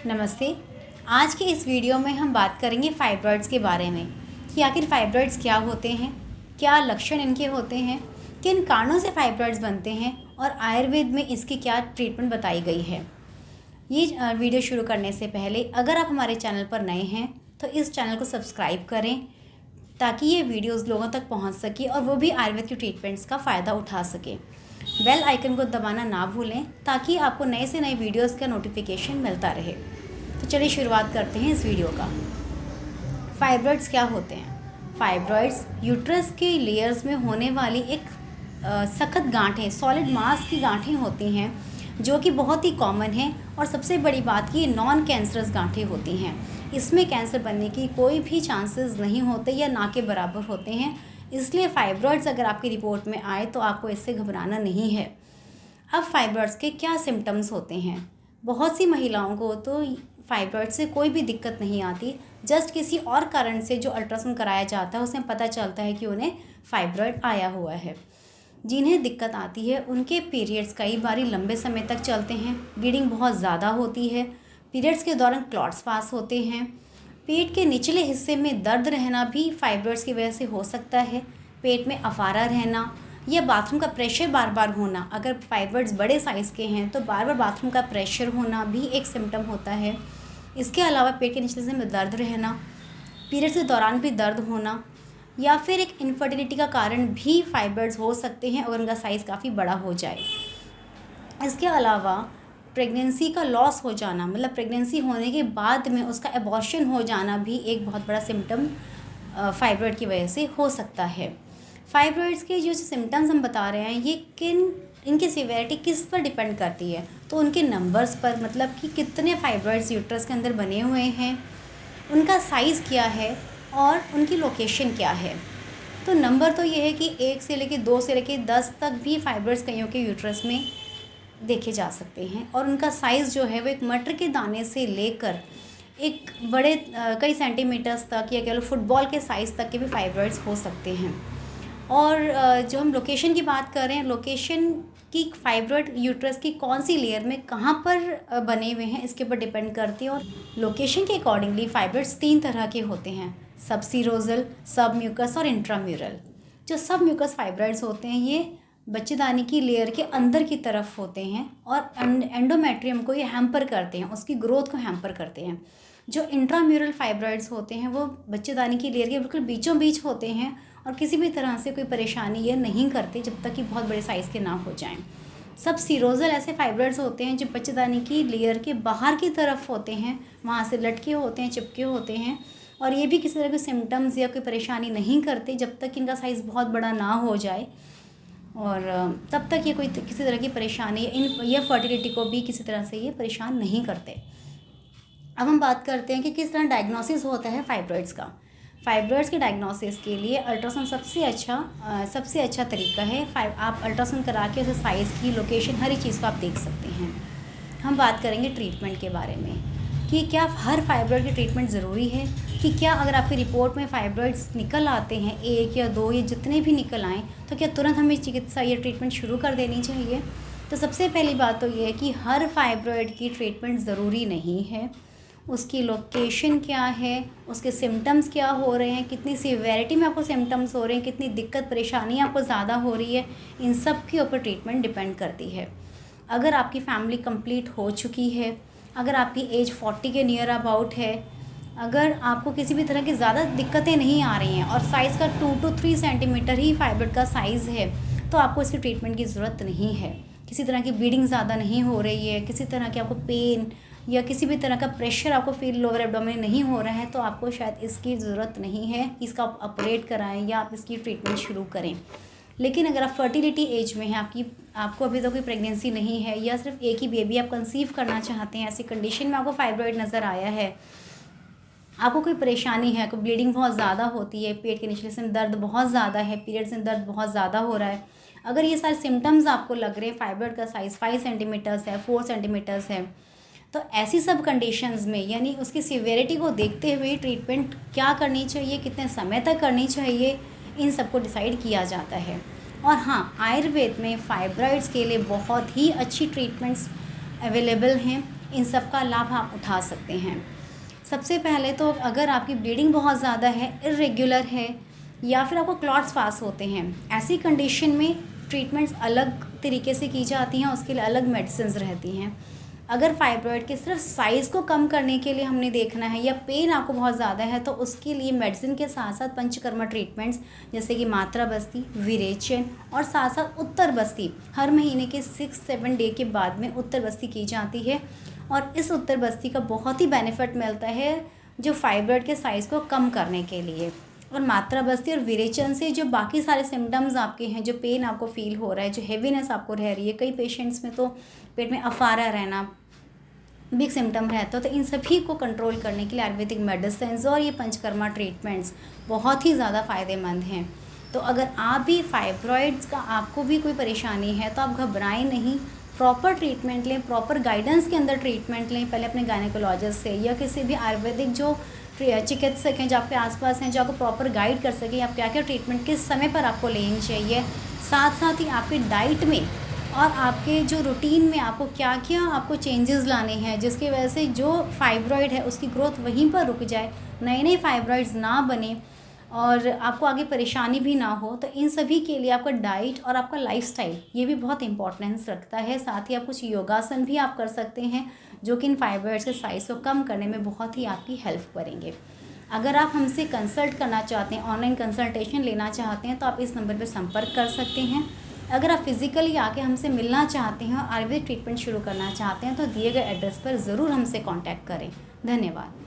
नमस्ते। आज के इस वीडियो में हम बात करेंगे फाइब्रॉइड्स के बारे में कि आखिर फाइब्रॉइड्स क्या होते हैं, क्या लक्षण इनके होते हैं, किन कारणों से फाइब्रॉइड्स बनते हैं और आयुर्वेद में इसकी क्या ट्रीटमेंट बताई गई है। ये वीडियो शुरू करने से पहले अगर आप हमारे चैनल पर नए हैं तो इस चैनल को सब्सक्राइब करें ताकि ये वीडियोस लोगों तक पहुंच सके और वो भी आयुर्वेद की ट्रीटमेंट्स का फ़ायदा उठा सके। बेल आइकन को दबाना ना भूलें ताकि आपको नए से नए वीडियोस का नोटिफिकेशन मिलता रहे। तो चलिए शुरुआत करते हैं इस वीडियो का। फाइब्रॉइड्स क्या होते हैं? फाइब्रॉइड्स यूट्रस के लेयर्स में होने वाली एक सख्त गांठें, सॉलिड मास की गांठें होती हैं जो कि बहुत ही कॉमन है और सबसे बड़ी बात कि नॉन कैंसरस गांठें होती हैं। इसमें कैंसर बनने की कोई भी चांसेस नहीं होते या ना के बराबर होते हैं। इसलिए फाइब्रॉइड्स अगर आपकी रिपोर्ट में आए तो आपको इससे घबराना नहीं है। अब फाइब्रॉइड्स के क्या सिम्टम्स होते हैं? बहुत सी महिलाओं को तो फाइब्रॉइड से कोई भी दिक्कत नहीं आती, जस्ट किसी और कारण से जो अल्ट्रासाउंड कराया जाता है उसमें पता चलता है कि उन्हें फाइब्रॉइड आया हुआ है। जिन्हें दिक्कत आती है उनके पीरियड्स कई बारी लंबे समय तक चलते हैं, ब्लीडिंग बहुत ज़्यादा होती है, पीरियड्स के दौरान क्लॉट्स पास होते हैं, पेट के निचले हिस्से में दर्द रहना भी फाइब्रॉइड्स की वजह से हो सकता है, पेट में अफारा रहना या बाथरूम का प्रेशर बार बार होना। अगर फाइब्रॉइड्स बड़े साइज़ के हैं तो बार बार बाथरूम का प्रेशर होना भी एक सिम्टम होता है। इसके अलावा पेट के निचले हिस्से में दर्द रहना, पीरियड्स के दौरान भी दर्द होना या फिर एक इनफर्टिलिटी का कारण भी फाइब्रॉइड्स हो सकते हैं अगर उनका साइज़ काफ़ी बड़ा हो जाए। इसके अलावा प्रेगनेंसी का लॉस हो जाना, मतलब प्रेगनेंसी होने के बाद में उसका एबॉर्शन हो जाना भी एक बहुत बड़ा सिम्टम फाइब्रॉइड की वजह से हो सकता है। फाइब्रॉइड्स के जो सिम्टम्स हम बता रहे हैं ये इनकी सीवियरिटी किस पर डिपेंड करती है? तो उनके नंबर्स पर, मतलब कि कितने फाइब्रॉइड्स यूट्रस के अंदर बने हुए हैं, उनका साइज़ क्या है और उनकी लोकेशन क्या है। तो नंबर तो ये है कि 1 से लेकर 2 से लेकर 10 तक भी फाइब्रॉइड्स कईयों के यूट्रस में देखे जा सकते हैं और उनका साइज़ जो है वो एक मटर के दाने से लेकर एक बड़े कई सेंटीमीटर्स तक या कह लो फुटबॉल के साइज़ तक के भी फाइब्रॉइड्स हो सकते हैं। और जो हम लोकेशन की बात कर रहे हैं, लोकेशन की फाइब्रॉइड यूट्रस की कौन सी लेयर में कहाँ पर बने हुए हैं इसके ऊपर डिपेंड करती है। और लोकेशन के अकॉर्डिंगली फाइब्रॉइड्स 3 तरह के होते हैं: सबसीरोजल, सबम्यूकस और इंट्राम्यूरल। जो सबम्यूकस फाइब्रॉइड्स होते हैं ये बच्चेदानी की लेयर के अंदर की तरफ होते हैं और एंडोमेट्रियम को ये हैम्पर करते हैं, उसकी ग्रोथ को हैम्पर करते हैं। जो इंट्राम्यूरल फाइब्रॉइड्स होते हैं वो बच्चेदानी की लेयर के बिल्कुल बीचों बीच होते हैं और किसी भी तरह से कोई परेशानी ये नहीं करते जब तक कि बहुत बड़े साइज़ के ना हो जाएं। सब सीरोजल ऐसे फाइब्रॉइड्स होते हैं जो बच्चेदानी की लेयर के बाहर की तरफ होते हैं, वहाँ से लटके होते हैं, चिपके होते हैं और ये भी किसी तरह के सिम्टम्स या कोई परेशानी नहीं करते जब तक इनका साइज़ बहुत बड़ा ना हो जाए और तब तक ये कोई किसी तरह की परेशानी या फर्टिलिटी को भी किसी तरह से ये परेशान नहीं करते। अब हम बात करते हैं कि किस तरह डायग्नोसिस होता है फाइब्रॉइड्स का। फाइब्रॉइड्स के डायग्नोसिस के लिए अल्ट्रासाउंड सबसे अच्छा तरीका है। आप अल्ट्रासाउंड करा के उसे साइज़ की, लोकेशन, हर एक चीज़ को आप देख सकते हैं। हम बात करेंगे ट्रीटमेंट के बारे में कि क्या हर फाइब्रॉइड की ट्रीटमेंट ज़रूरी है, कि क्या अगर आपकी रिपोर्ट में फाइब्रॉइड्स निकल आते हैं 1 या 2 या जितने भी निकल आएँ तो क्या तुरंत हमें चिकित्सा या ट्रीटमेंट शुरू कर देनी चाहिए? तो सबसे पहली बात तो ये है कि हर फाइब्रॉइड की ट्रीटमेंट ज़रूरी नहीं है। उसकी लोकेशन क्या है, उसके सिम्टम्स क्या हो रहे हैं, कितनी सीवियरिटी में आपको सिम्टम्स हो रहे हैं, कितनी दिक्कत परेशानी आपको ज़्यादा हो रही है, इन सब के ऊपर ट्रीटमेंट डिपेंड करती है। अगर आपकी फैमिली कंप्लीट हो चुकी है, अगर आपकी एज 40 के नियर अबाउट है, अगर आपको किसी भी तरह की ज़्यादा दिक्कतें नहीं आ रही हैं और साइज़ का 2 to 3 सेंटीमीटर ही फाइब्रॉइड का साइज़ है तो आपको इसकी ट्रीटमेंट की ज़रूरत नहीं है। किसी तरह की ब्लीडिंग ज़्यादा नहीं हो रही है, किसी तरह की आपको पेन या किसी भी तरह का प्रेशर आपको फील लोअर एब्डोमेन नहीं हो रहा है तो आपको शायद इसकी ज़रूरत नहीं है, इसका आप ऑपरेट कराएं या आप इसकी ट्रीटमेंट शुरू करें। लेकिन अगर आप फर्टिलिटी एज में हैं, आपको अभी तो कोई प्रेगनेंसी नहीं है या सिर्फ एक ही बेबी आप कंसीव करना चाहते हैं, ऐसी कंडीशन में आपको फाइब्रॉइड नज़र आया है, आपको कोई परेशानी है, कोई ब्लीडिंग बहुत ज़्यादा होती है, पेट के निचले से दर्द बहुत ज़्यादा है, पीरियड्स में दर्द बहुत ज़्यादा हो रहा है, अगर ये सारे सिम्टम्स आपको लग रहे हैं, फाइब्रॉइड का साइज़ 5 सेंटीमीटर्स है, 4 सेंटीमीटर्स है, तो ऐसी सब कंडीशंस में यानी उसकी सीवियरिटी को देखते हुए ट्रीटमेंट क्या करनी चाहिए, कितने समय तक करनी चाहिए, इन सब को डिसाइड किया जाता है। और हाँ, आयुर्वेद में फाइब्रॉइड्स के लिए बहुत ही अच्छी ट्रीटमेंट्स अवेलेबल हैं इन सब का लाभ आप उठा सकते हैं। सबसे पहले तो अगर आपकी ब्लीडिंग बहुत ज़्यादा है, इर्रेगुलर है या फिर आपको क्लॉट्स पास होते हैं, ऐसी कंडीशन में ट्रीटमेंट्स अलग तरीके से की जाती हैं, उसके लिए अलग मेडिसिन्स रहती हैं। अगर फाइब्रॉयड के सिर्फ साइज़ को कम करने के लिए हमने देखना है या पेन आपको बहुत ज़्यादा है, तो उसके लिए मेडिसिन के साथ साथ पंचकर्मा ट्रीटमेंट्स जैसे कि मात्रा बस्ती, विरेचन और साथ साथ उत्तर बस्ती हर महीने के 6-7 डे के बाद में उत्तर बस्ती की जाती है। और इस उत्तर बस्ती का बहुत ही बेनिफिट मिलता है जो फाइब्रॉयड के साइज़ को कम करने के लिए। और मात्रा बस्ती और विरेचन से जो बाकी सारे सिम्टम्स आपके हैं, जो पेन आपको फील हो रहा है, जो हेवीनेस आपको रह रही है, कई पेशेंट्स में तो पेट में अफारा रहना बिग सिम्टम रहता है, तो इन सभी को कंट्रोल करने के लिए आयुर्वेदिक मेडिसिन और ये पंचकर्मा ट्रीटमेंट्स बहुत ही ज़्यादा फ़ायदेमंद हैं। तो अगर आप भी फाइब्रॉइड्स का आपको भी कोई परेशानी है तो आप घबराएं नहीं, प्रॉपर ट्रीटमेंट लें, प्रॉपर गाइडेंस के अंदर ट्रीटमेंट लें, पहले अपने गायनेकोलॉजिस्ट से या किसी भी आयुर्वेदिक जो चिकित्सक हैं जो आपके आसपास हैं, जो आपको प्रॉपर गाइड कर सकें आप क्या क्या ट्रीटमेंट किस समय पर आपको लेनी चाहिए। साथ साथ ही आपकी डाइट में और आपके जो रूटीन में आपको क्या क्या आपको चेंजेस लाने हैं जिसकी वजह से जो फाइब्रॉइड है उसकी ग्रोथ वहीं पर रुक जाए, नए नए फाइब्रॉइड्स ना बने और आपको आगे परेशानी भी ना हो। तो इन सभी के लिए आपका डाइट और आपका लाइफस्टाइल ये भी बहुत इंपॉर्टेंस रखता है। साथ ही आप कुछ योगासन भी आप कर सकते हैं जो कि इन फाइब्रॉइड्स के साइज़ को कम करने में बहुत ही आपकी हेल्प करेंगे। अगर आप हमसे कंसल्ट करना चाहते हैं, ऑनलाइन कंसल्टेशन लेना चाहते हैं, तो आप इस नंबर पर संपर्क कर सकते हैं। अगर आप फिज़िकली आके हमसे मिलना चाहते हैं और आयुर्वेदिक ट्रीटमेंट शुरू करना चाहते हैं तो दिए गए एड्रेस पर ज़रूर हमसे कांटेक्ट करें। धन्यवाद।